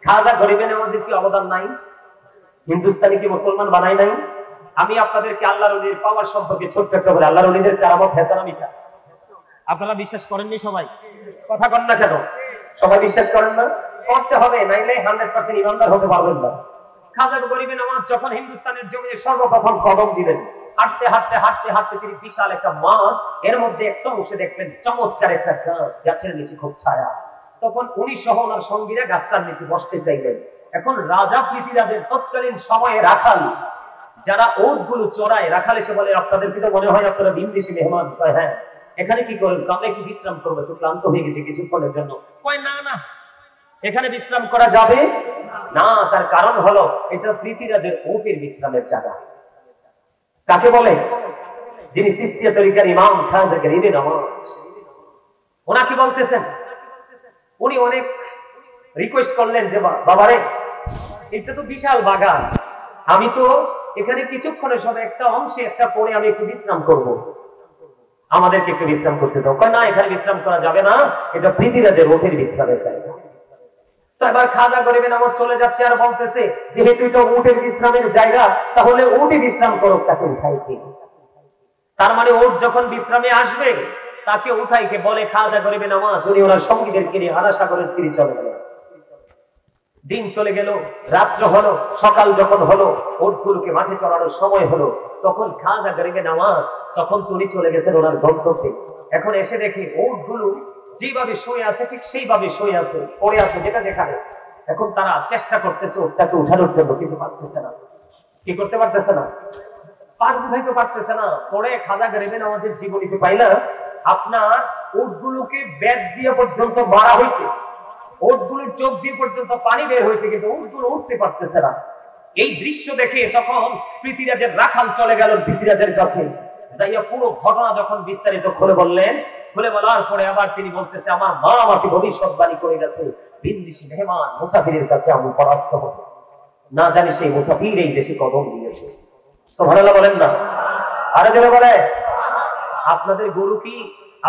খাজা গরিবে নওয়াজের কি অবদান নাই? হিন্দুস্তানি কি মুসলমান বানাই নাই? আমি আপনাদেরকে আল্লাহর ওলির পাওয়ার সম্পর্কে ছোট্ট একটা বলে, আল্লাহর ওলিদের কারামত হেসানা মিছা আপনারা বিশ্বাস করেননি? সবাই কথা কন না কেন? সবাই বিশ্বাস করেন না? করতে হবে, নাইলে 100% ইমানদার হতে পারবেন না। খাজা গরিবে নওয়াজ যখন হিন্দুস্তানের জমিনে সর্বপ্রথম কদম দিলেন, হাঁটতে হাঁটতে হাঁটতে হাঁটতে তিনি বিশাল একটা মাঠ, এর মধ্যে একটা অংশে দেখলেন চমৎকার একটা গাছ, গাছের নিচে খুব ছায়া। তখন উনি সহ ওনার সঙ্গীরা গাছটার নিচে বসতে চাইলেন। এখন রাজা পৃথিবীরাজের তৎকালীন সময়ে রাখাল যারা ওট গুলো চড়ায়, রাখাল এসে বলে, আপনাদের কি তো মনে হয় আপনারা ভিনদেশী মেহমান? কয় হ্যাঁ। এখানে কি করেন? আমরা একটু বিশ্রাম করবো, একটু ক্লান্ত হয়ে গেছে কিছুক্ষণের জন্য। কয় না না, এখানে বিশ্রাম করা যাবে না। তার কারণ হলো এটা পৃথিবীরাজের ওটের বিশ্রামের জায়গা। কাকে বলে? যিনি চিশতিয়া তরিকার ইমাম খাজা গরিবে নওয়াজ, ওনাকে বলতেছেন। উনি অনেক রিকোয়েস্ট করলেন যে বাবারে, এটা তো বিশাল বাগান, আমি তো এখানে কিছুক্ষণের সময় একটা অংশে একটা পরে আমি একটু বিশ্রাম করব, আমাদেরকে একটু বিশ্রাম করতে দাও। কয় না, এখানে বিশ্রাম করা যাবে না, এটা পৃথিবীরাজের ওটের বিশ্রামের জায়গা। তো এবার খাজা গরিবে নওয়াজ চলে যাচ্ছে আর বলতেছে, যেহেতু এটা উটের বিশ্রামের জায়গা, তাহলে উটে বিশ্রাম করুক, তাকে উঠাইতে। তার মানে উট যখন বিশ্রামে আসবে তাকে উঠাইকে বলে খাজা গরিবে নওয়াজ। উনি ওনার সঙ্গীদেরকে নিয়ে আনা সাগরের তীরে চলে গেল। দিন চলে গেল, রাত্র হলো, সকাল যখন হলো, উটগুলোকে মাঠে চড়ানোর সময় হলো, তখন খাজা গরিবে নওয়াজ তখন উনি চলে গেছেন ওনার গন্তব্যে। এখন এসে দেখে উটগুলো যেভাবে শুয়ে আছে ঠিক সেইভাবে শুয়ে আছে, পড়ে আছে, যেটা দেখাবে। এখন তারা চেষ্টা করতেছে উটটাকে উঠানোর জন্য, কিন্তু পারতেছে না। কি করতে পারতেছে না? পার বুঝাইতে পারতেছে না। পরে খাজা গরিবে নওয়াজের জীবনীতে পাইলা, আপনার উটগুলোকে বেত দিয়ে পর্যন্ত মারা হয়েছে, উটগুলোর চোখ দিয়ে পর্যন্ত পানি বের হয়েছে, কিন্তু উটগুলো উঠতে পারতেছে না। এই দৃশ্য দেখে তখন পৃথিবীরাজের রাখাল চলে গেল পৃথিবীরাজের কাছে, যাইয়া পুরো ঘটনা যখন বিস্তারিত খুলে বললেন। খুলে বলার পরে আবার তিনি বলতেছে, আমার মা আমাকে ভবিষ্যৎবাণী করে গেছে, ভিনদেশী মেহমান মুসাফিরের কাছে আমি পরাস্ত হব, না জানি সেই মুসাফির এই দেশে কদম দিয়েছে। সুবহানাল্লাহ বলেন না? আরে জোরে বলে। আপনাদের গরু কি,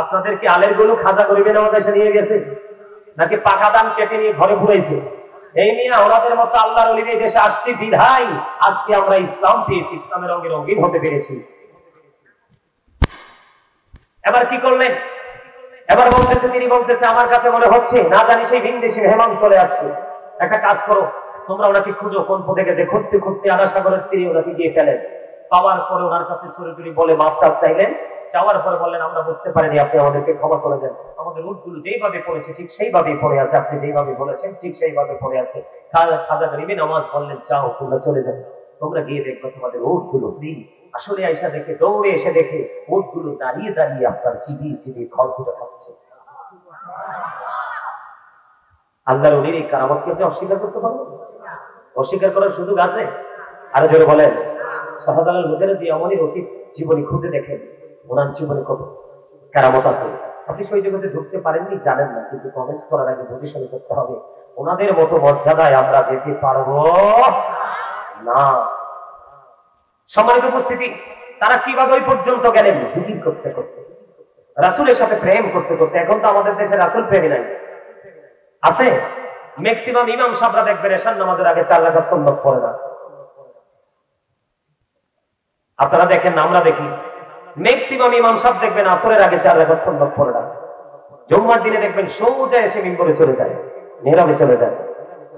আপনাদেরকে আলের গরু খাজা গরিবে নওয়াজ এসে নিয়ে গেছে, নাকি পাকা দান কেটে নিয়ে ঘরে ঘুরাইছে? এই নিয়ে ওনাদের মতো আল্লাহর ওলিদের দেশে আসতে বিধায় আজকে আমরা ইসলাম পেয়েছি, ইসলামের রঙে রঙিন হতে পেরেছি। এবার কি করলেন? এবার বলতেছে, তিনি বলতেছে, আমার কাছে মনে হচ্ছে না জানি সেই ভিনদেশী মেহমান চলে আসছে। একটা কাজ করো, তোমরা ওনাকে খুঁজো, কোন পথে গেছে। খুঁজতে খুঁজতে আনা সাগরের তীরে ওনাকে গিয়ে ফেলেন। পাওয়ার পরে ওনার কাছে সরাসরি বলে মাফ টাফ চাইলেন। যাওয়ার পরে বললেন, আমরা বুঝতে পারিনি, আপনি আমাদেরকে ক্ষমা করে দেন। আমাদের উটগুলো যেইভাবে পড়েছে ঠিক সেইভাবেই পড়ে আছে, আপনি যেইভাবে বলেছেন ঠিক সেইভাবে পড়ে আছে। খাজা গরিবে নওয়াজ বললেন, যাও তোমরা চলে যাও, তোমরা গিয়ে দেখবো তোমাদের উটগুলো ফ্রি। আসলে আয়সা দেখে, দৌড়ে এসে দেখে উটগুলো দাঁড়িয়ে দাঁড়িয়ে আপনার চিবিয়ে চিবিয়ে খড়কুটো খাচ্ছে। আল্লাহর ওলির এই কারামতকে আপনি অস্বীকার করতে পারবেন? অস্বীকার করার সুযোগ আছে? আরো জোরে বলেন। শাহজালাল মুজাহিদ আমলির অতীত জীবনী খুঁজে দেখেন, ওনার জীবনে কত কারামত আছে। আপনি সেই জগতে ঢুকতে পারেননি, জানেন না, কিন্তু কমেন্টস করার আগে পজিশন করতে হবে। ওনাদের মতো মর্যাদায় আমরা যেতে পারবো না। সম্মানিত উপস্থিতি, তারা কিভাবে ওই পর্যন্ত গেলেন? জিকির করতে করতে, রাসূলের সাথে প্রেম করতে করতে। এখন তো আমাদের দেশে রাসূল প্রেমী নাই, আছে? ম্যাক্সিমাম ইমাম সাহেবরা দেখবেন এশার নামাজের আগে 4 রাকাত সুন্নাত পড়ে না। আপনারা দেখেন না, আমরা দেখি ম্যাক্সিমাম ইমাম সাহেব দেখবেন আসরের আগে 4 রাকাত সুন্নাত পড়ে না। জুম্মার দিনে দেখবেন সোজা এসে মিম্বরে চলে যায়, মেহরাবে চলে যায়,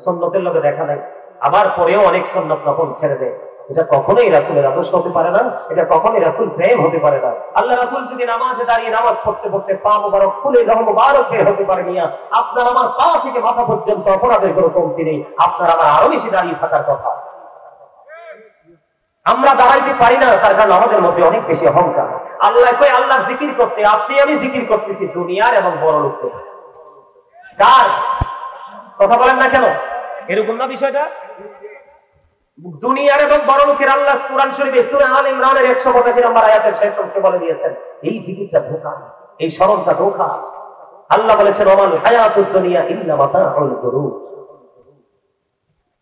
সুন্নতের লগে দেখা নাই। আবার পরেও অনেক সুন্নাত নফল ছেড়ে দেয়। এটা কখনোই রাসূলের আদর্শ হতে পারে না, এটা কখনোই রাসূল প্রেম হতে পারে না। আল্লাহ রাসূল যদি নামাজে দাঁড়িয়ে নামাজ পড়তে পড়তে পা মুবারক খুলে যখন মুবারক বের হতে পারে নিয়া, আপনার আমার পা থেকে মাথা পর্যন্ত অপরাধের কোনো কমতি নেই। আপনার আমার আরো বেশি দাঁড়িয়ে থাকার কথা। আমরা দাঁড়াইতে পারি না, তার কারণ আমাদের মধ্যে অনেক বেশি অহংকার। আল্লাহ কই আল্লাহ জিকির করতে, আপনি আমি জিকির করতেছি দুনিয়ার এবং বড় লোকদের। কার কথা বলেন না কেন? এরকম না বিষয়টা? দুনিয়ার এবং বড় লোকের। আল্লাহ কুরআন শরীফে সূরা আল ইমরানের 185 নম্বর আয়াতের শেষ অংশে বলে দিয়েছেন, এই জিকিরটা ধোঁকা, এই স্মরণটা ধোঁকা। আল্লাহ বলেছেন, ওমাল হায়াতুদ দুনিয়া ইল্লা মাতাউল গুরুর।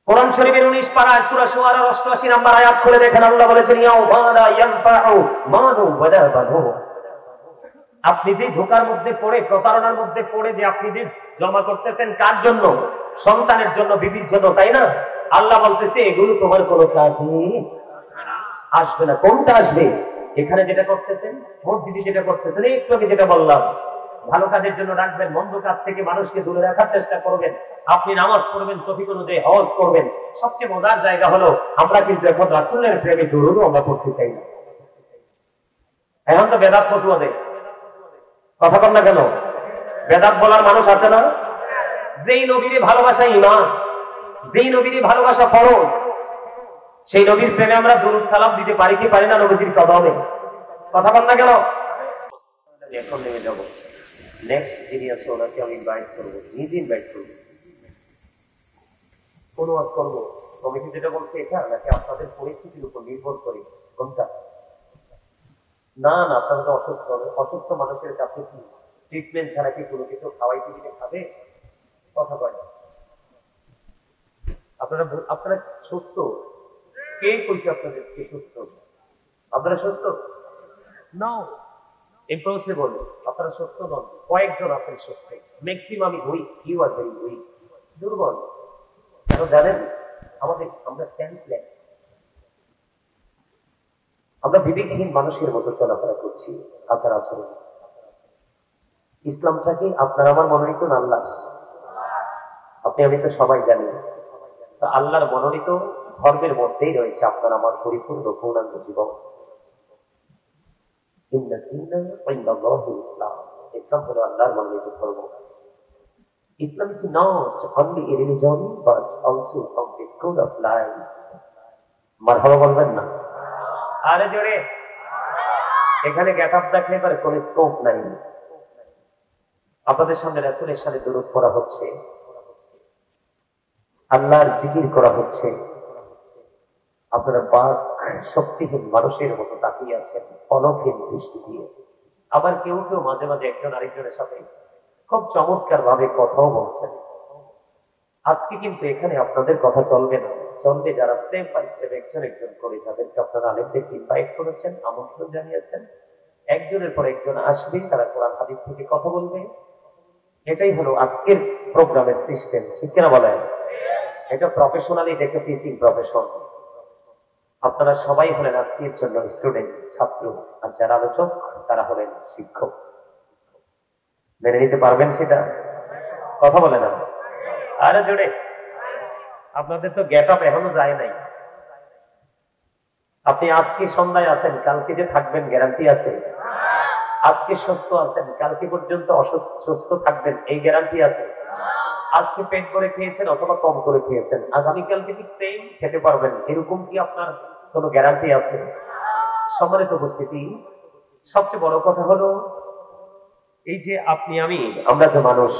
কোরআন শরীফের 19 পারায় সূরা শুআরার 88 নম্বর আয়াত খুলে দেখেন, আল্লাহ বলেছেন, ইয়াউমা লা ইয়ানফাউ মালু ওয়ালা বানুন। আপনি যে ধোকার মধ্যে পড়ে, প্রতারণার মধ্যে পড়ে যে আপনি যে জমা করতেছেন কার জন্য? সন্তানের জন্য, বিবির জন্য, তাই না? আল্লাহ বলতেছে এগুলো তোমার কোনো কাজে আসবে না। কোনটা আসবে? এখানে যেটা করতেছেন, মসজিদে যেটা করতেছেন, একটু আমি যেটা বললাম, ভালো কাজের জন্য রাখবেন, মন্দ কাজ থেকে মানুষকে দূরে রাখার চেষ্টা করবেন, আপনি নামাজ পড়বেন, তফিক অনুযায়ী হজ করবেন। সবচেয়ে মজার জায়গা হলো আমরা কিন্তু এখন রাসূলের প্রেমে দরুদও আমরা পড়তে চাই না। এখন তো বেদাত ফতুয়া দেয়, কথা বল না কেন? বেদাত বলার মানুষ আছে না? যেই নবীর ভালোবাসা ঈমান, যেই নবীর ভালোবাসা ফরজ, সেই নবীর প্রেমে আমরা দুরূদ সালাম দিতে পারি কি পারি না? নবীজির কদমে, কথা বল না কেন? এখন নেমে যাব, নেক্সট যিনি আছে ওনাকে আমি ইনভাইট করবো, নিজে ইনভাইট করবো। কোন ওয়াজ করবো? কমিটি যেটা বলছে এটা, নাকি আপনাদের পরিস্থিতির উপর নির্ভর করে? কোনটা? না না, আপনারা তো অসুস্থ, অসুস্থ মানুষের কাছে কি ট্রিটমেন্ট ছাড়া কি কোনো কিছু খাওয়াইতে দিতে খাবে? কথা বলে আপনারা, আপনারা সুস্থ? কে কইছে আপনাদের কে সুস্থ? আপনারা সুস্থ? Now, impossible. আপনারা সুস্থ নন, কয়েকজন আছেন সুস্থ, maximum weak. You are very weak, দুর্বল। কেন জানেন? আমরা সেন্সলেস, আমরা বিবেকহীন মানুষের মতো চলাফেরা করছি, আচার আচরণ। ইসলামটাকে আপনার আমার মনোনীত না আল্লাহ? আপনি আমি তো সবাই জানি, তো আল্লাহর মনোনীত ধর্মের মধ্যেই রয়েছে আপনার আমার পরিপূর্ণ পূর্ণাঙ্গ জীবন। ইসলাম, ইসলাম হলো আল্লাহর মনোনীত ধর্ম। ইসলাম is not only a religion but also a complete code of life. মারহাবা বলবেন না? আরে জোরে। এখানে গেট আপ দেখলে এবার কোন স্কোপ নাই। আপনাদের সামনে রাসূলের সাথে দরুদ পড়া হচ্ছে, আল্লাহর জিকির করা হচ্ছে, আপনারা বাক শক্তিহীন মানুষের মতো তাকিয়ে আছেন অলৌকিক দৃষ্টি দিয়ে। আবার কেউ কেউ মাঝে মাঝে একজন আরেকজনের সাথে খুব চমৎকার ভাবে কথাও বলছেন। আজকে কিন্তু এখানে আপনাদের কথা চলবে না, চলবে যারা স্টেপ বাই স্টেপ একজন একজন করে, যাদেরকে আপনারা আলেমদেরকে ইনভাইট করেছেন, আমন্ত্রণ জানিয়েছেন, একজনের পর একজন আসবে, তারা কোরআন হাদিস থেকে কথা বলবে। এটাই হলো আজকের প্রোগ্রামের সিস্টেম, ঠিক কিনা বলেন? এটা প্রফেশনালি, এটা একটা টিচিং প্রফেশন। আপনারা সবাই হলেন আজকের জন্য স্টুডেন্ট, ছাত্র, আর যারা আলোচক তারা হলেন শিক্ষক। মেনে নিতে পারবেন সেটা? কথা বলে না? আরে জোরে। আপনাদের তো গেট আপ এখনো যায় নাই। আপনি আজকে সন্ধ্যায় আছেন, কালকে যে থাকবেন গ্যারান্টি আছে? আজকে সুস্থ আছেন, কালকে পর্যন্ত অসুস্থ থাকবেন এই গ্যারান্টি আছে? আজকে পেট করে খেয়েছেন অথবা কম করে খেয়েছেন, আগামীকালকে ঠিক সেম খেতে পারবেন, এরকম কি আপনার কোনো গ্যারান্টি আছে? সম্মানিত উপস্থিতি, সবচেয়ে বড় কথা হলো এই যে আপনি আমি, আমরা যে মানুষ,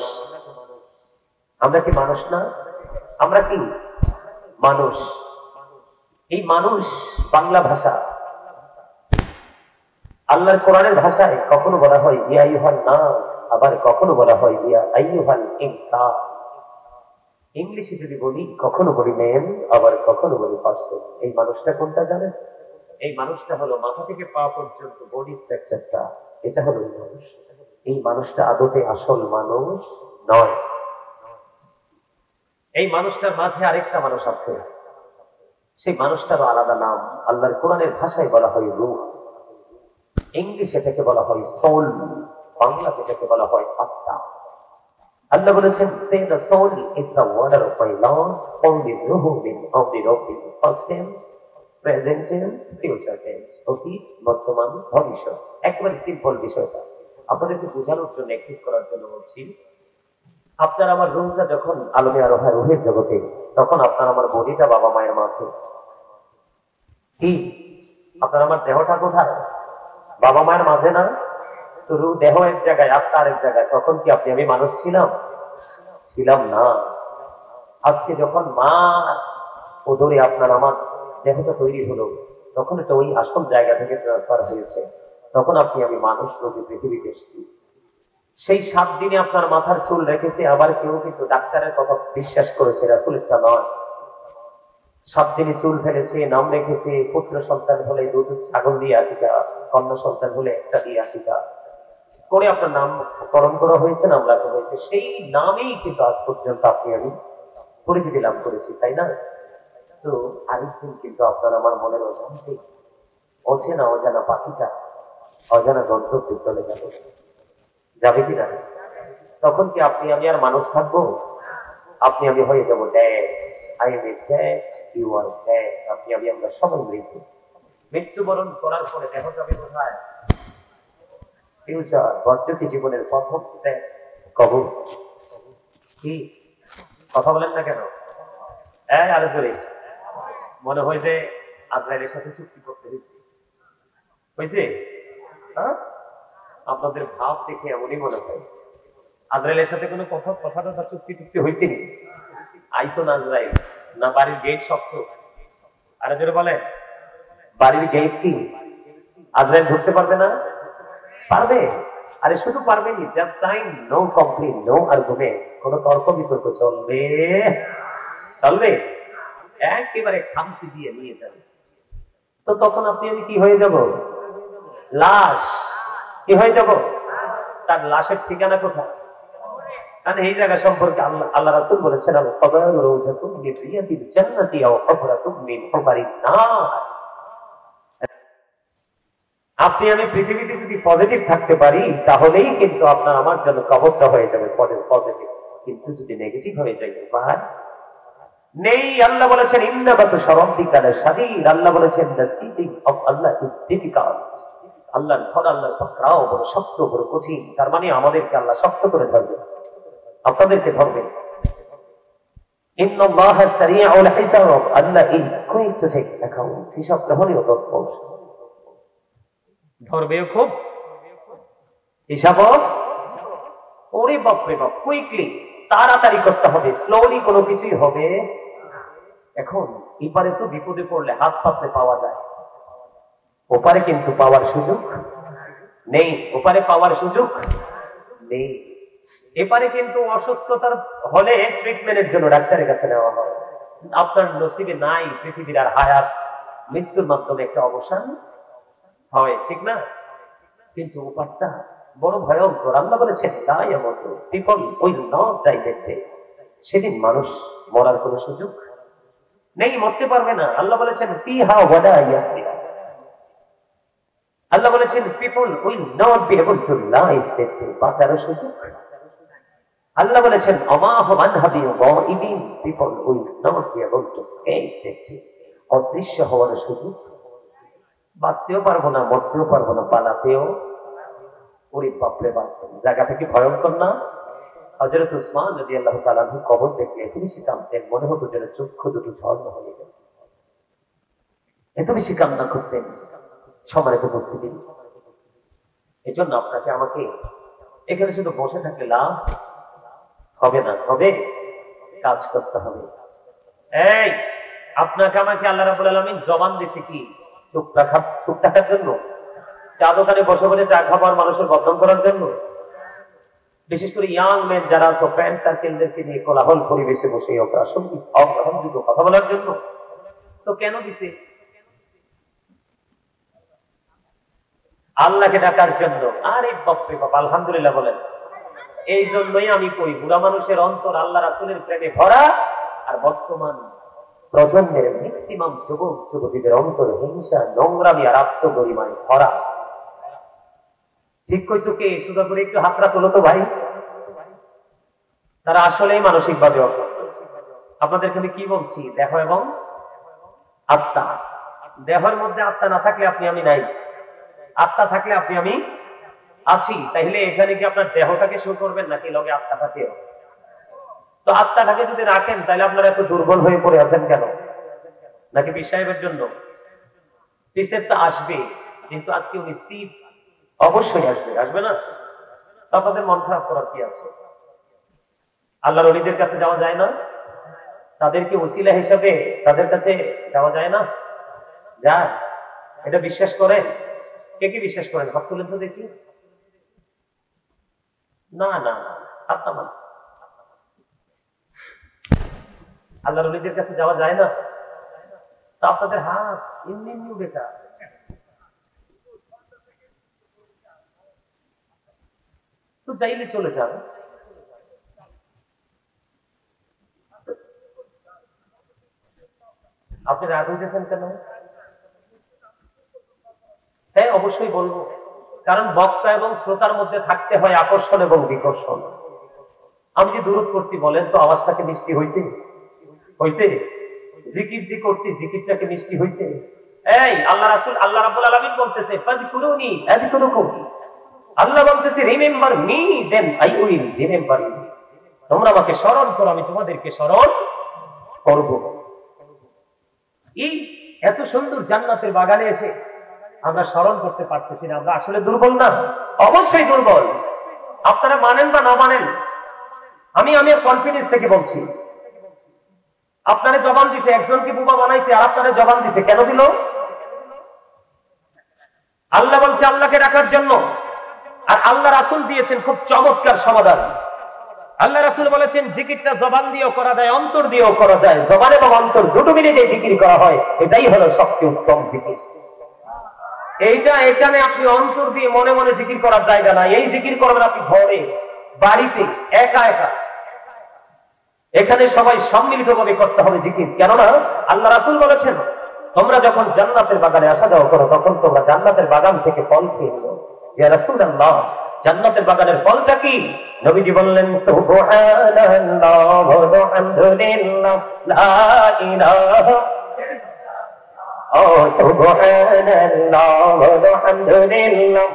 আমরা কি মানুষ না? আমরা কি মানুষ? এই মানুষ বাংলা ভাষা, আল্লাহর কোরআনের ভাষায় কখনো বলা হয় ইয়া আইয়ুহান নাস, আবার কখনো বলা হয় ইয়া আইয়ুহাল ইনসান। ইংলিশে যদি বলি কখনো বলি ম্যান, আবার কখনো বলি পারসন। এই মানুষটা কোনটা জানেন? এই মানুষটা হলো মাথা থেকে পা পর্যন্ত বডি স্ট্রাকচারটা, এটা হলো মানুষ। এই মানুষটা আদতে আসল মানুষ নয়। এই মানুষটার মাঝে আরেকটা মানুষ আছে, সেই মানুষটারও আলাদা নাম। আল্লাহর কোরআনের ভাষায় বলা হয় রূহ, ইংলিশে এটাকে বলা হয় সোল, বাংলাতে এটাকে বলা হয় আত্মা। আল্লাহ বলেছেন, say the soul is the warder of my lord, only রূহ মিন অফ দি রব্বি, first tense, present tense, future tense, অতীত, বর্তমান, ভবিষ্যৎ। একেবারে সিম্পল বিষয়টা আপনাদেরকে বোঝানোর জন্য, অ্যাক্টিভ করার জন্য বলছি। আপনার আমার রুহটা যখন আলমে আরোহা রুহের জগতে, তখন আপনার আমার বডিটা বাবা মায়ের মাঝে। কি আপনার আমার দেহটা কোথায়? বাবা মায়ের মাঝে না? তো রুহ দেহ এক জায়গায়, আত্মা আরেক জায়গায়। তখন কি আপনি আমি মানুষ ছিলাম? ছিলাম না। আজকে যখন মা ওদরে আপনার আমার দেহটা তৈরি হলো, তখন এটা ওই আসল জায়গা থেকে ট্রান্সফার হয়েছে, তখন আপনি আমি মানুষ রূপে পৃথিবীতে এসেছি। সেই 7 দিনে আপনার মাথার চুল রেখেছে, আবার কেউ কিন্তু ডাক্তারের কথা বিশ্বাস করেছে, রাসূলেরটা নয়। 7 দিনে চুল ফেলেছে, নাম রেখেছে, পুত্র সন্তান হলে 2 ছাগল দিয়ে আকিকা, কন্যা সন্তান হলে 1 দিয়ে আকিকা। করে আপনার নাম করণ করা হয়েছে, নাম রাখা হয়েছে, সেই নামেই কিন্তু আজ পর্যন্ত আপনি আমি পরিচিতি লাভ করেছি, তাই না? তো আরেকদিন কিন্তু আপনার আমার মনের অজান্তে অচেনা অজানা পাখিটা অজানা গন্তব্যে চলে যাবে, যাবে কিনা? তখন কি আপনি আমি আর মানুষ থাকবো? আপনি আমি হয়ে যাবো dead, I am a dead, you are dead. আপনি আমি আমরা সবাই মৃত্যুবরণ করার পরে দেহ যাবে কোথায়? ফিউচার, বর্তমান জীবনের প্রথম স্টেপ কবর। কি কথা বলেন না কেন? আরো জোরে। মনে হয় যে আজরাইলের সাথে চুক্তি করতে হয়েছে। আপনাদের ভাব দেখে এমনই মনে হয় আজরাইলের সাথে কোনো কথা চুক্তি টুক্তি হয়েছে নি? আইতো না আজরাইল, না বাড়ির গেট শক্ত? আরে জোরে বলেন, বাড়ির গেট কি আজরাইল ঢুকতে পারবে না? পারবে। আরে শুধু পারবেনি, just time, no complain, no argument, কোনো তর্ক বিতর্ক চলবে চলবে একেবারে খামসি দিয়ে নিয়ে যাবে। তো তখন আপনি আমি কি হয়ে যাব? লাশ। কি হয়ে যাব? তার লাশের ঠিকানা কোথায়? কারণ এই জায়গা সম্পর্কে আল্লাহ রাসূল বলেছেন, আল কবর রওজাতুন মিন রিয়াদিল জান্নাতি আও হুফরাতুন মিন হুফারিন নার। আপনি আমি পৃথিবীতে যদি পজিটিভ থাকতে পারি তাহলেই কিন্তু আপনার আমার জন্য কবরটা হয়ে যাবে পজিটিভ। কিন্তু যদি নেগেটিভ হয়ে যায় ভাই নেই। আল্লাহ বলেছেন ইন্নাবাতু শারাব্বিকা শাদীদ। আল্লাহ বলেছেন the sitting of Allah is difficult. আল্লাহর ঘর, আল্লাহর পাকড়াও বড় শক্ত, বড় কঠিন। তার মানে আমাদেরকে আল্লাহ শক্ত করে ধরবে, আপনাদেরকে ধরবে। ইন্নাল্লাহা সারিউল হিসাব। আল্লাহ is going to take account. হিসাব গ্রহণীয় তৎপর, ধরবেও খুব, হিসাবও ওরে বাপরে বাপ, কুইকলি, তাড়াতাড়ি করতে হবে, স্লোলি কোনো কিছুই হবে। এখন এপারে তো বিপদে পড়লে হাত পাতলে পাওয়া যায়, ওপারে কিন্তু পাওয়ার সুযোগ নেই। ওপারে পাওয়ার সুযোগ নেই। এপারে কিন্তু অসুস্থতার হলে ট্রিটমেন্টের জন্য ডাক্তারের কাছে নেওয়া হয়। আপনার নসিবে নাই পৃথিবীর আর হায়াত, মৃত্যুর মাধ্যমে একটা অবসান হয়, ঠিক না? কিন্তু ওপারটা বড় ভয়ঙ্কর। আল্লাহ বলেছেন people will not die that day. সেদিন মানুষ মরার কোনো সুযোগ নেই, মরতে পারবে না। আল্লাহ বলেছেন ফিহা ওয়াদাইয়া। আল্লাহ বলেছেন people will not be able to live that day. বাঁচার সুযোগ। আল্লাহ বলেছেন আমা হুমান হাবি গায়িবিন। People will not be able to escape that day. অদৃশ্য হওয়ার সুযোগ। বাঁচতেও পারবো না, মরতেও পারবো না, পালাতেও। ওরে বাপরে বাপ, জায়গাটা কি ভয়ঙ্কর না? হযরত উসমান রাদিয়াল্লাহু তাআলা কবর দেখলে এত বেশি কাঁদতেন, মনে হতো যেন চক্ষু দুটো ঝর্ণা হয়ে গেছে। এত বেশি কান্না করতেন। সম্মানিত উপস্থিতি, এই জন্য আপনাকে আমাকে এখানে শুধু বসে থাকলে লাভ হবে না, হবে কাজ করতে হবে। এই আপনাকে আমাকে আল্লাহ রাব্বুল আলামিন জবান দিয়েছে কি? চুপ থাকার জন্য? চা দোকানে বসে বসে চা খাবার মানুষের বদনাম করার জন্য? বিশেষ করে ইয়াং মেন যারা আছে, ফ্রেন্ড সার্কেলদেরকে নিয়ে কোলাহল পরিবেশে বসে অগ্রহণযোগ্য কথা বলার জন্য? তো কেন দিছে? আল্লাহকে ডাকার জন্য। আরে বাপরে বাপ, আলহামদুলিল্লাহ বলেন। এই জন্যই আমি কই, বুড়া মানুষের অন্তর আল্লাহ রাসূলের প্রেমে ভরা, আর বর্তমান প্রজন্মের ম্যাক্সিমাম যুবক যুবতীদের অন্তর হিংসা, নোংরামি আর আত্মগরিমায় ভরা। ঠিক কইছো কে? সুদা করে একটু হাতরা তোলো তো ভাই। তারা আসলেই মানসিক ভাবে অসুস্থ। আপনাদেরকে আমি কি বলছি? দেহ এবং আত্মা। দেহের মধ্যে আত্মা না থাকলে আপনি আমি নাই, আত্মা থাকলে আপনি আমি আছি। তাইলে এখানে কি আপনার দেহটাকে শো করবেন নাকি লগে আত্মাটাকে? তো আত্মাটাকে যদি রাখেন তাহলে আপনারা এত দুর্বল হয়ে পড়ে আছেন কেন? নাকি বিষয়ের জন্য? পিসের তো আসবে, কিন্তু আজকে উনি সিপ অবশ্যই আসবে, আসবে না? আপনাদের মন খারাপ করার কি আছে? আল্লাহর ওলিদের কাছে যাওয়া যায় না? তাদেরকে ওসিলা হিসাবে তাদের কাছে যাওয়া যায় না? যায়। এটা বিশ্বাস করেন? কে কি বিশ্বাস করেন? হাত তুলেন তো দেখি। না না, হাত নামান। আল্লাহর ওলিদের কাছে যাওয়া যায় না? তা আপনাদের হাত এমনি বেকার। তো চাইলে চলে যান। আপনি রাগ হইতেছেন কেন? হ্যাঁ, অবশ্যই বলবো, কারণ বক্তা এবং শ্রোতার মধ্যে থাকতে হয় আকর্ষণ এবং বিকর্ষণ। আমি যে দুরূদ করছি বলেন তো, আওয়াজটাকে মিষ্টি হয়েছে? হয়েছে? জিকির যে করছি, জিকিরটাকে মিষ্টি হয়েছে? এই আল্লাহ রাসূল, আল্লাহ রাব্বুল আলামিন বলতেছে ফাযকুরুনি আযকুরুকুম। আল্লাহ বলতেছে remember me then I will remember you. তোমরা আমাকে স্মরণ করো, আমি তোমাদেরকে স্মরণ করব। এই এত সুন্দর জান্নাতের বাগানে এসে আমরা স্মরণ করতে পারতেছি না। আমরা আসলে দুর্বল না? অবশ্যই দুর্বল। আপনারা মানেন বা না মানেন, আমি কনফিডেন্স থেকে বলছি। আপনারা জবান দিছে, একজনকে বুবা বানাইছে, আর আপনারা জবান দিছে, কেন দিল? আল্লাহ বলছে আল্লাহকে রাখার জন্য, আর আল্লাহ রাসূল দিয়েছেন খুব চমৎকার সমাধান। আল্লাহ রাসূল বলেছেন জিকিরটা জবান দিয়েও করা যায়, অন্তর দিয়েও করা যায়। জবান এবং অন্তর দুটো মিলে যে জিকির করা হয়, এটাই হলো সবচেয়ে উত্তম জিকির। এইটা এখানে আপনি অন্তর দিয়ে মনে মনে জিকির করার জায়গা না। এই জিকির করবেন আপনি ঘরে, বাড়িতে, একা একা। এখানে সবাই সম্মিলিতভাবে করতে হবে জিকির। কেননা আল্লাহ রাসূল বলেছেন তোমরা যখন জান্নাতের বাগানে আসা যাওয়া করো, তখন তোমরা জান্নাতের বাগান থেকে ফল খেয়ে নিও। ইয়া রাসূলুল্লাহ, জান্নাতের বাগানের ফলটা কি? নবীজি বললেন সুবহানাল্লাহ ওয়া আলহামদুলিল্লাহ লা ইলাহা ও সুবহানাল্লাহ ওয়া আলহামদুলিল্লাহ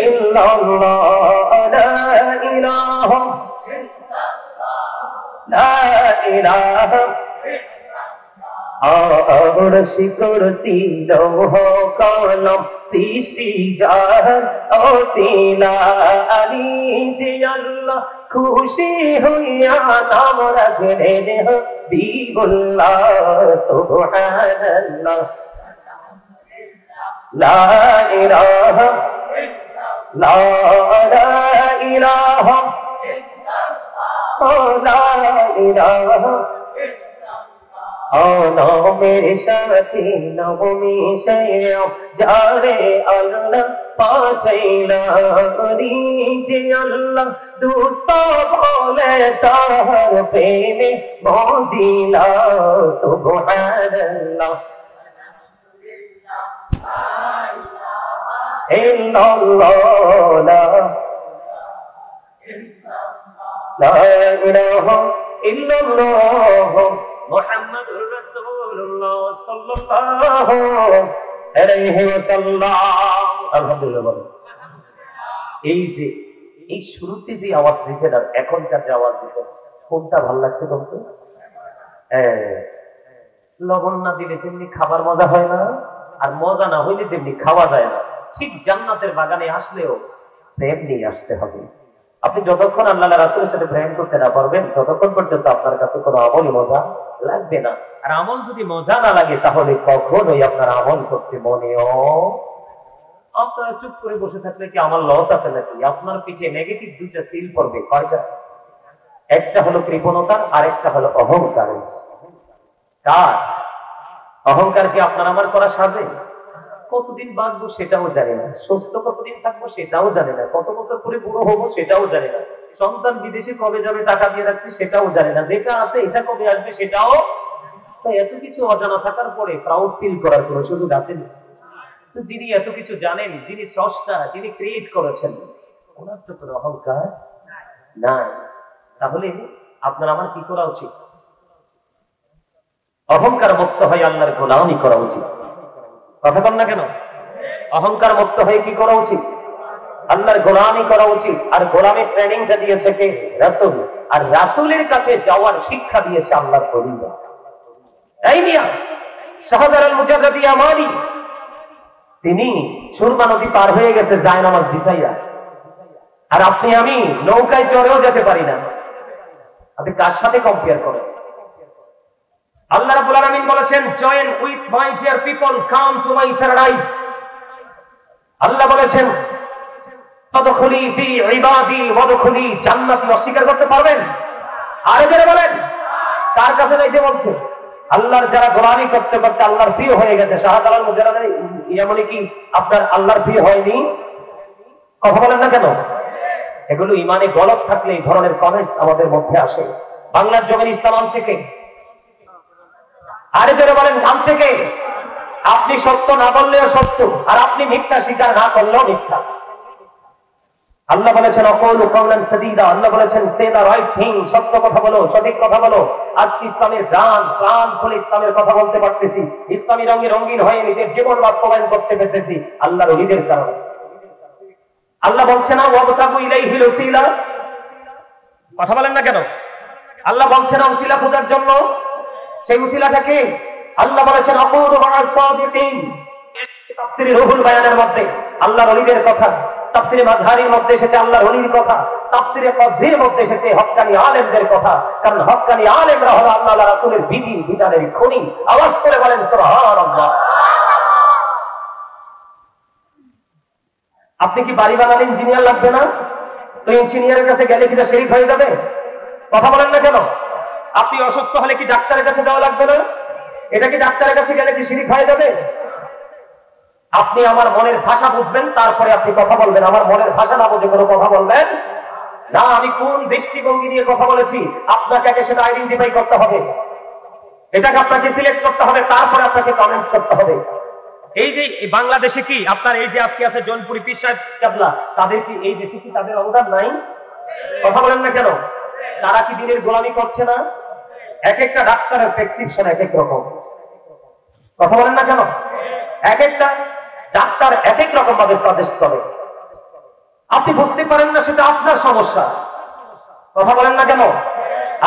ইল্লাল্লাহ লা ইলাহা লা ইলাহা আরশি কুরসি লৌহ কলম সৃষ্টি জাহান ওসিলা আলী যে আল্লাহ খুশি হইয়া নাম রাখলেন হাবিবুল্লাহ সুবহানাল্লাহ লা ইলাহা লা ইলাহা লা ইলাহা নামের সাথে নবমী শেয়াম যারে আল্লাহ পাচাইলা যে আল্লাহ দুস্ত বলে তাহার প্রেমে মজিলা সুবহানাল্লাহ ইল্লাল্লাহ লা ইলাহা ইল্লাল্লাহ মুহাম্মাদুর রাসূলুল্লাহ সাল্লাল্লাহু আলাইহি ওয়াসাল্লাম। আলহামদুলিল্লাহ। এই যে এই শুরুতে যে আওয়াজ দিয়েছেন আর এখনকার যে আওয়াজ দিয়েছেন, কোনটা ভালো লাগছে বলতো? লবণ না দিলে যেমনি খাবার মজা হয় না, আর মজা না হইলে যেমনি খাওয়া যায় না, ঠিক জান্নাতের বাগানে আসলেও প্রেম নিয়ে আসতে হবে। আপনি যতক্ষণ আল্লাহ রাসূলের সাথে প্রেম করতে না পারবেন, ততক্ষণ পর্যন্ত আপনার কাছে কোনো আমলই মজা লাগবে না। আর আমল যদি মজা না লাগে, তাহলে কখনোই আপনার আমল করতে মনেও। আপনারা চুপ করে বসে থাকলে কি আমার লস আছে নাকি? আপনার পিঠে নেগেটিভ দুইটা সিল পড়বে। কয়টা? একটা হলো কৃপণতার, আর একটা হলো অহংকার। কার? অহংকার কি আপনার আমার করা সাজে? কতদিন বাঁচবো সেটাও জানি না, সুস্থ কতদিন থাকবো সেটাও জানি না, কত বছর পরে বুড়ো হবো সেটাও জানি না, সন্তান বিদেশে কবে যাবে টাকা দিয়ে রাখছি সেটাও জানি না, যেটা আছে এটা কবে আসবে সেটাও। তো এত কিছু অজানা থাকার পরে প্রাউড ফিল করার কোনো সুযোগ আছে না? তো যিনি এত কিছু জানেন, যিনি স্রষ্টা, যিনি ক্রিয়েট করেছেন, ওনার তো কোনো অহংকার নাই। তাহলে আপনার আমার কি করা উচিত? অহংকার মুক্ত হয়ে আল্লাহর গোলামি করা উচিত। কথা বল না কেন? অহংকার মুক্ত হয়ে কি করা উচিত? আল্লাহর গোলামি করা উচিত। আর গোলামের ট্রেনিংটা দিয়েছে কে? রাসূল। আর রাসূলের কাছে যাওয়ার শিক্ষা দিয়েছে আল্লাহর পরিবার। এই মিয়া শাহজালাল মুজাদ্দিদি আমানি, তিনি সুরমা নদী পার হয়ে গেছে জায়নামাজ বিছাইয়া, আর আপনি আমি নৌকায় চড়েও যেতে পারি না। আপনি কার সাথে কম্পেয়ার করেন? আল্লাহ রাব্বুল আলামিন বলেছেন, join with my dear people, come to my paradise. আল্লাহ বলেছেন তদখুলি ফি ইবাদি ওয়াদখুলি জান্নাতি। অস্বীকার করতে পারবেন? আরে যারা বলেন কার কাছে যাইতে বলছে? আল্লাহর যারা গোলামি করতে করতে আল্লাহর প্রিয় হয়ে গেছে। শাহজালাল মুজাদ্দিদি ইয়ামানি কি আপনার আল্লাহর প্রিয় হয়নি? কথা বলেন না কেন? এগুলো ইমানে গলত থাকলে এই ধরনের কমেন্টস আমাদের মধ্যে আসে। বাংলার জমিন ইসলাম আনছে কে? আরে যারা বলেন আনছে কে? আপনি সত্য না বললেও সত্য, আর আপনি মিথ্যা স্বীকার না করলেও মিথ্যা। আল্লাহ বলেছেন অকৌলু কওলান সাদীদা, আল্লাহ বলেছেন সে দা রাইট থিং, সত্য কথা বলো, সঠিক কথা বলো। আজকে ইসলামের প্রাণ খুলে ইসলামের কথা বলতে পারতেছি, ইসলামী রঙে রঙিন হয়ে নিজের জীবন বাস্তবায়ন করতে পেরেছি আল্লাহর ওলিদের কারণে। আল্লাহ বলছে না ওয়াবতাগু ইলাইহিল ওসিলা? কথা বলেন না কেন? আল্লাহ বলছে না ওসিলা খোঁজার জন্য? সেই ওসিলাটা কি? আল্লাহ বলেছেন আকুনু মা'আস সাদিকিন। তাফসীরে রুহুল বায়ানের মধ্যে আল্লাহর ওলিদের কথা, তাফসীরে মাজহারির মধ্যে এসেছে আল্লাহর ওলির কথা, তাফসীরে কদরির মধ্যে এসেছে হক্কানি আলেমদের কথা। কারণ হক্কানি আলেমরা হলো আল্লাহ ওয়া রাসূলের বিধানের খনি। আওয়াজ করে বলেন সুবহানাল্লাহ। আপনি কি বাড়ি বানালে ইঞ্জিনিয়ার লাগবে না? তো ইঞ্জিনিয়ারের কাছে গেলে কি শরীক হয়ে যাবে? কথা বলেন না কেন? আপনি অসুস্থ হলে কি ডাক্তারের কাছে যাওয়া লাগবে না? এটা কি ডাক্তারের কাছে গেলে কি শরীক হয়ে যাবে? আপনি আমার মনের ভাষা বুঝবেন, তারপরে আপনি কথা বলবেন। আমার মনের ভাষা না বুঝে কোনো কথা বলবেন না। আমি কোন দৃষ্টিভঙ্গি নিয়ে কথা বলেছি আপনাকে আগে সেটা আইডেন্টিফাই করতে হবে, এটাকে আপনাকে সিলেক্ট করতে হবে, তারপরে আপনাকে কমেন্টস করতে হবে। এই যে বাংলাদেশে কি আপনার এই যে আজকে আছে জনপুরি পীর সাহেব কেবলা, তাদের কি এই দেশে কি তাদের অবদান নাই? কথা বলেন না কেন? তারা কি দিনের গোলামি করছে না? এক একটা ডাক্তারের প্রেসক্রিপশন এক এক রকম। কথা বলেন না কেন? এক একটা ডাক্তার এক এক রকম ভাবে সাজেস্ট করে। আপনি বুঝতে পারেন না, সেটা আপনার সমস্যা। কথা বলেন না কেন?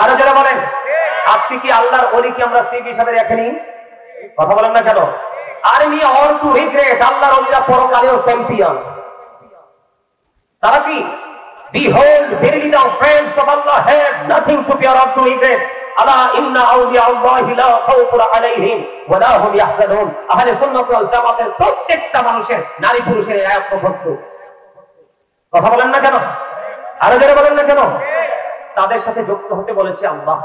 আরো যারা বলেন আজকে কি আল্লাহর ওলি কি আমরা সিভ হিসাবে রাখিনি? কথা বলেন না কেন? আর মি অর টু রিগ্রেট, আল্লাহর ওলিরা পরকালেও চ্যাম্পিয়ন। তারা কি behold verily thou friends of Allah have nothing to fear or to regret. আলা ইন্না আউলিয়া আল্লাহি লা খাউফুন আলাইহিম ওয়া লা হুম ইয়াহজানুন। আহলে সুন্নাত ওয়াল জামাতের প্রত্যেকটা মানুষের, নারী পুরুষের এই আয়াত মুখস্থ। কথা বলেন না কেন? আরো যারা বলেন না কেন? তাদের সাথে যুক্ত হতে বলেছে আল্লাহ।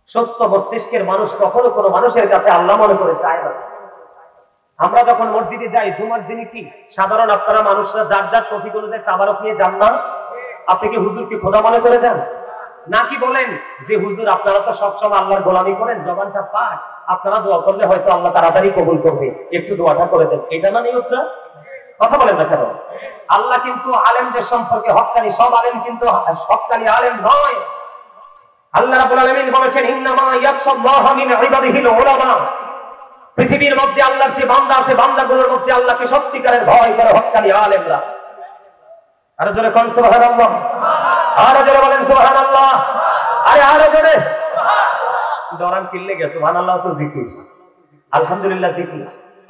সুস্থ মস্তিষ্কের মানুষ কখনো কোনো মানুষের কাছে আল্লাহ মনে করে চায় না। আমরা যখন মসজিদে যাই জুমার দিনে কি সাধারণ আপনারা মানুষরা যার যার টপিক অনুযায়ী তাবারক নিয়ে যান না? আপনি কি হুজুরকে খোদা মনে করে যান? নাকি বলেন যে হুজুর আপনারা তো সবসময় আল্লাহর গোলামি করেন, জবানটা পাক, আপনারা দোয়া করলে হয়তো আল্লাহ তাড়াতাড়ি কবুল করবে, একটু দোয়াটা করে দেন, এটা না নিয়তটা? কথা বলেন না কেন? আল্লাহ কিন্তু আলেমদের সম্পর্কে হক্কানি, সব আলেম কিন্তু হক্কানি আলেম নয়। আল্লাহ রাব্বুল আলামিন বলেছেন ইন্নামা ইয়াখশাল্লাহা মিন ইবাদিহিল উলামা। পৃথিবীর মধ্যে আল্লাহর যে বান্দা আছে, বান্দাগুলোর মধ্যে আল্লাহকে সত্যিকারের ভয় করে হক্কানি আলেমরা। আরো জোরে কোন সুবহানাল্লাহ, আরো জোরে বলেন সুবহানাল্লাহ, আরে আরো জোরে। দরান কিল্লে গেছে সুবহানাল্লাহ তো জিকির, আলহামদুলিল্লাহ জিকির,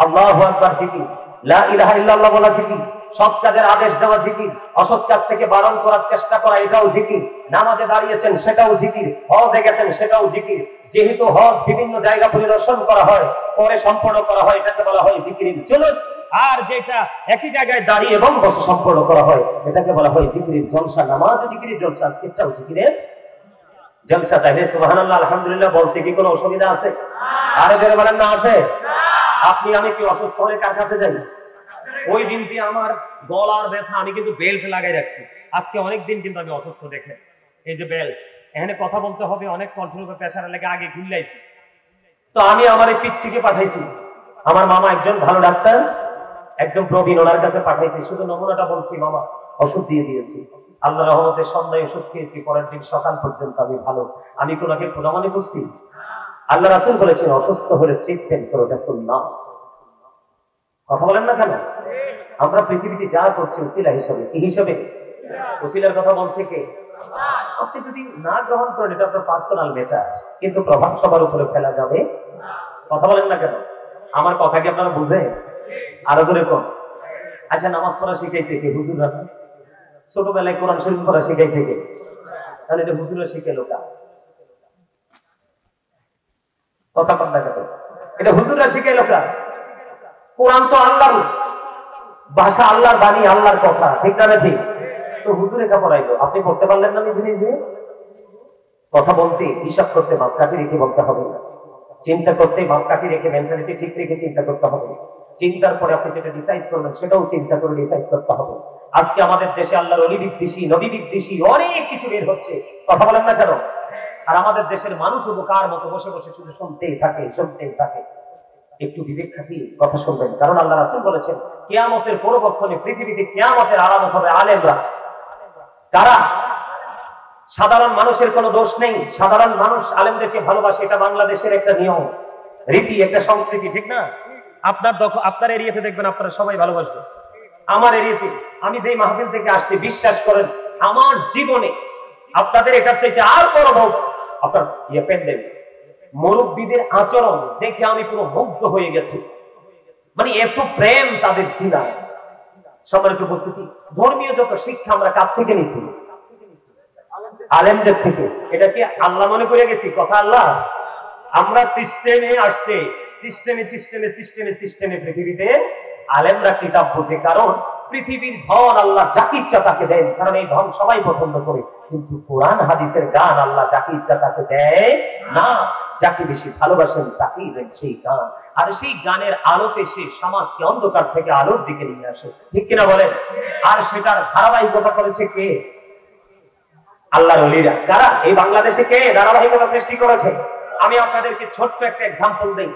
আল্লাহু আকবার জিকির, লা ইলাহা ইল্লাল্লাহ বলা জিকির, সৎ কাজের আদেশ দেওয়া জিকির, অসৎ কাজ থেকে বারণ করার চেষ্টা করা এটাও জিকির, নামাজে দাঁড়িয়েছেন সেটাও জিকির, হজে গেছেন সেটাও জিকির। যেহেতু হজ বিভিন্ন জায়গা পরিদর্শন করা হয়, পরে সম্পন্ন করা হয়, এটাকে বলা হয় জিকিরের জুলুস। আর যেটা একই জায়গায় দাঁড়িয়ে এবং বসে সম্পন্ন করা হয়, এটাকে বলা হয় জিকিরের জলসা। নামাজ জিকিরের জলসা, এটাও জিকিরের জলসা। তাই সুবহানাল্লাহ আলহামদুলিল্লাহ বলতে কি কোনো অসুবিধা আছে? আরে যারা বলেন না আছে। আপনি আমি কি অসুস্থ হলে কার কাছে যাই? ওই দিনটি আমার গলার ব্যথা, আমি কিন্তু বেল্ট লাগাই রাখছি। আজকে অনেক দিন কিন্তু আমি অসুস্থ দেখে, এই যে বেল্ট, এখানে কথা বলতে হবে, অনেক কন্ট্রোল প্রেসার লেগে আগে ঘুরলাইছি। তো আমি আমার এই পিচ্ছিকে পাঠাইছি, আমার মামা একজন ভালো ডাক্তার, একদম প্রবীণ, ওনার কাছে পাঠাইছি। শুধু নমুনাটা বলছি, মামা ওষুধ দিয়ে দিয়েছি, আল্লাহ রহমতে সন্ধ্যায় ওষুধ খেয়েছি, পরের দিন সকাল পর্যন্ত আমি ভালো। আমি কোনাকে খোদা মনে করছি? আল্লাহ রাসূল বলেছেন অসুস্থ হলে ট্রিটমেন্ট করো, এটা সুন্নাহ। কথা বলেন না কেন? আমরা পৃথিবীতে যা করছি উসিলা হিসাবে, কি হিসাবে? উসিলার কথা বলছে কে? আপনি যদি না গ্রহণ করেন এটা আপনার পার্সোনাল ম্যাটার, কিন্তু প্রভাব সবার উপরে ফেলা যাবে। কথা বলেন না কেন? আমার কথা কি আপনারা বুঝে? আরো ধরে কোন? আচ্ছা, নামাজ পড়া শিখাইছে কে? হুজুররা। ছোটবেলায় কোরআন শরীফ পড়া শিখাইছে কে? তাহলে এটা হুজুররা শিখাইলো কা? কথা কম দেখা তো, এটা হুজুররা শিখাইলো কা? কোরআন তো আল্লাহর ভাষা, আল্লাহর বাণী, আল্লাহর কথা, ঠিক না ঠিক? তো হুজুর এটা পড়াইলো, আপনি পড়তে পারলেন না নিজে নিজে? কথা বলতে, হিসাব করতে মাপকাঠি রেখে বলতে হবে, চিন্তা করতে মাপকাঠি রেখে, মেন্টালিটি ঠিক রেখে চিন্তা করতে হবে। চিন্তার পরে আপনি যেটা ডিসাইড করবেন সেটাও চিন্তা করে ডিসাইড করতে হবে। আজকে আমাদের দেশে আল্লাহর অলি বিদ্বেষী, নবী বিদ্বেষী অনেক কিছু বের হচ্ছে, কথা বলেন না কেন? আর আমাদের দেশের মানুষ বোকার মতো বসে বসে শুধু শুনতেই থাকে, শুনতেই থাকে। একটু বিবেক খাটিয়ে কথা শুনবেন, কারণ আল্লাহ রাসূল বলেছেন কিয়ামতের পূর্বক্ষণে পৃথিবীতে কিয়ামতের আলামত হবে আলেমরা। কারা? সাধারণ মানুষের কোনো দোষ নেই, সাধারণ মানুষ আলেমদেরকে ভালোবাসে, এটা বাংলাদেশের একটা নিয়ম, রীতি, একটা সংস্কৃতি, ঠিক না? আপনার এরিয়াতে দেখবেন আপনারা সবাই ভালোবাসবেন। আমার এরিয়াতে আমি যেই মাহফিল থেকে আসছি, বিশ্বাস করেন আমার জীবনে আপনাদের এটার চাইতে আর বড় হোক আপনার প্যান্ডেল মুরব্বীদের আচরণ দেখে আমি পুরো মুগ্ধ হয়ে গেছি। মানে এত প্রেম তাদের সিনায়। সম্মানিত উপস্থিতি, ধর্মীয় যত শিক্ষা আমরা কার থেকে নিছি? আলেমদের থেকে। এটা কি আল্লাহ মনে করে গেছি? কথা আল্লাহ। আমরা সিস্টেমে আসছে, সিস্টেমে পৃথিবীতে আলেমরা কিতাব বোঝে, কারণ পৃথিবীর ধন আল্লাহ যাকে ইচ্ছা তাকে দেন, কারণ এই ধন সবাই পছন্দ করে। কিন্তু কোরআন হাদিসের গান আল্লাহ যাকে ইচ্ছা তাকে দেয় না, যাকে বেশি ভালোবাসেন তাকেই দেন সেই গান। আর সেই গানের আলোতে সে সমাজকে অন্ধকার থেকে আলোর দিকে নিয়ে আসে, ঠিক কিনা বলেন? আর সেটার ধারাবাহিকতা করেছে কে? আল্লাহর ওলিরা। কারা? এই বাংলাদেশে কে ধারাবাহিকতা সৃষ্টি করেছে? আমি আপনাদেরকে ছোট্ট একটা এক্সাম্পল দেই।